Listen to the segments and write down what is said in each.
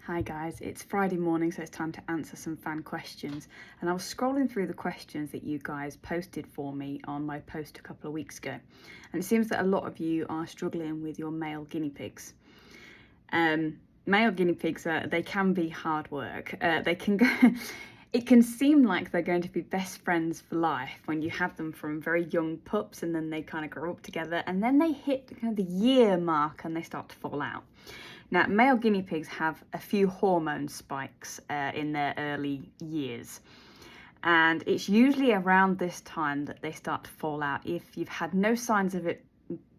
Hi guys, it's Friday morning, so it's time to answer some fan questions. And I was scrolling through the questions that you guys posted for me on my post a couple of weeks ago. And it seems that a lot of you are struggling with your male guinea pigs. Male guinea pigs, they can be hard work. They can go... It can seem like they're going to be best friends for life when you have them from very young pups and then they kind of grow up together and then they hit kind of the year mark and they start to fall out. Now, male guinea pigs have a few hormone spikes in their early years. And it's usually around this time that they start to fall out. If you've had no signs of it,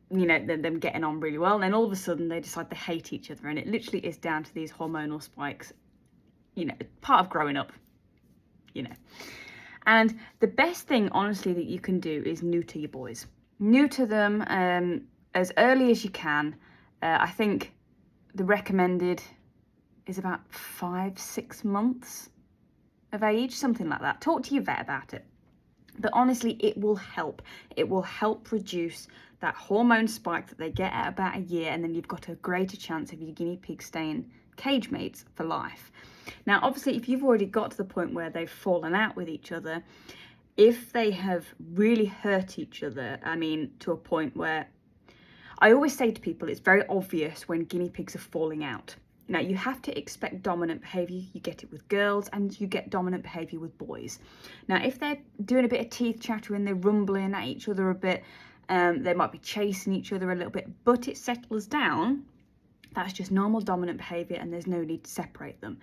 you know, them getting on really well, and then all of a sudden they decide they hate each other. And it literally is down to these hormonal spikes, you know, part of growing up. You know, and the best thing honestly that you can do is neuter your boys. Neuter them as early as you can. I think the recommended is about 5-6 months of age, something like that. Talk to your vet about it, but honestly it will help. It will help reduce that hormone spike that they get at about a year, and then you've got a greater chance of your guinea pig staying cage mates for life. Now, obviously, if you've already got to the point where they've fallen out with each other, if they have really hurt each other, I mean, to a point where I always say to people, it's very obvious when guinea pigs are falling out. Now, you have to expect dominant behaviour. You get it with girls and you get dominant behaviour with boys. Now, if they're doing a bit of teeth chattering, they're rumbling at each other a bit, they might be chasing each other a little bit, but it settles down, that's just normal dominant behaviour and there's no need to separate them.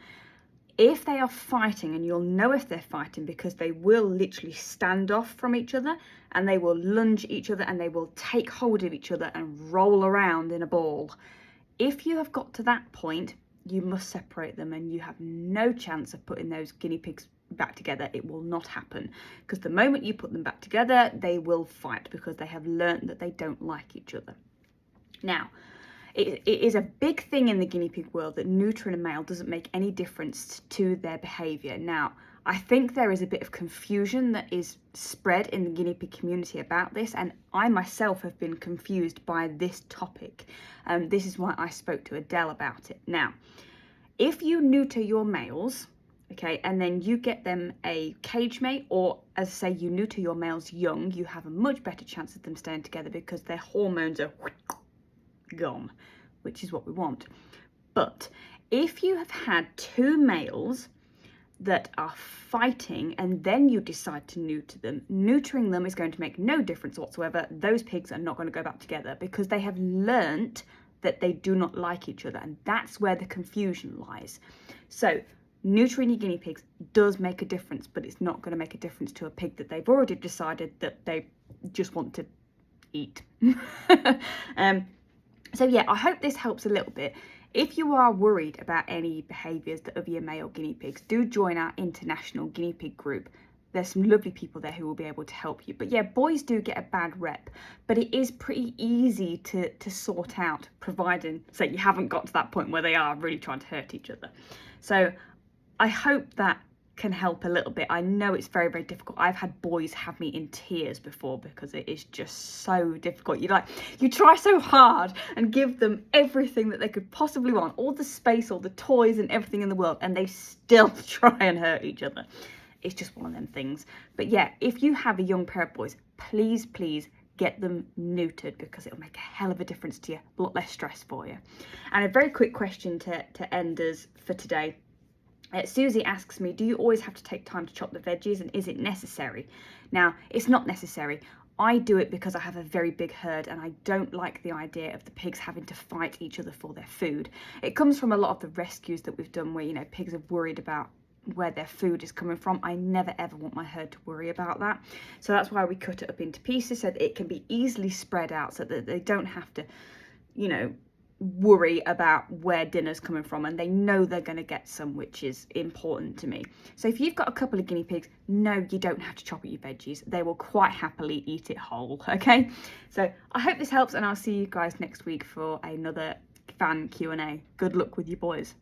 If they are fighting, and you'll know if they're fighting because they will literally stand off from each other and they will lunge at each other and they will take hold of each other and roll around in a ball. If you have got to that point, you must separate them and you have no chance of putting those guinea pigs back together. It will not happen, because the moment you put them back together, they will fight because they have learned that they don't like each other. Now, it is a big thing in the guinea pig world that neutering a male doesn't make any difference to their behaviour. Now, I think there is a bit of confusion that is spread in the guinea pig community about this, and I myself have been confused by this topic. This is why I spoke to Adele about it. Now, if you neuter your males, okay, and then you get them a cage mate, or as I say, you neuter your males young, you have a much better chance of them staying together because their hormones are gone, which is what we want. But if you have had two males that are fighting and then you decide to neuter them, neutering them is going to make no difference whatsoever. Those pigs are not going to go back together because they have learnt that they do not like each other, and that's where the confusion lies. So neutering your guinea pigs does make a difference, but it's not going to make a difference to a pig that they've already decided that they just want to eat. So yeah, I hope this helps a little bit. If you are worried about any behaviours of your male guinea pigs, do join our international guinea pig group. There's some lovely people there who will be able to help you. But yeah, boys do get a bad rep, but it is pretty easy to sort out, providing so you haven't got to that point where they are really trying to hurt each other. So I hope that can help a little bit. I know it's very, very difficult. I've had boys have me in tears before because it is just so difficult. You try so hard and give them everything that they could possibly want, all the space, all the toys and everything in the world, and they still try and hurt each other. It's just one of them things. But yeah, if you have a young pair of boys, please get them neutered, because it'll make a hell of a difference to you, a lot less stress for you. And a very quick question to end us for today. Susie asks me, do you always have to take time to chop the veggies, and is it necessary? Now, it's not necessary. I do it because I have a very big herd and I don't like the idea of the pigs having to fight each other for their food. It comes from a lot of the rescues that we've done where, you know, pigs are worried about where their food is coming from. I never ever want my herd to worry about that. So that's why we cut it up into pieces so that it can be easily spread out so that they don't have to, you know, worry about where dinner's coming from, and they know they're going to get some, which is important to me. So if you've got a couple of guinea pigs, no, you don't have to chop at your veggies. They will quite happily eat it whole. Okay, so I hope this helps, and I'll see you guys next week for another fan Q&A. Good luck with you boys.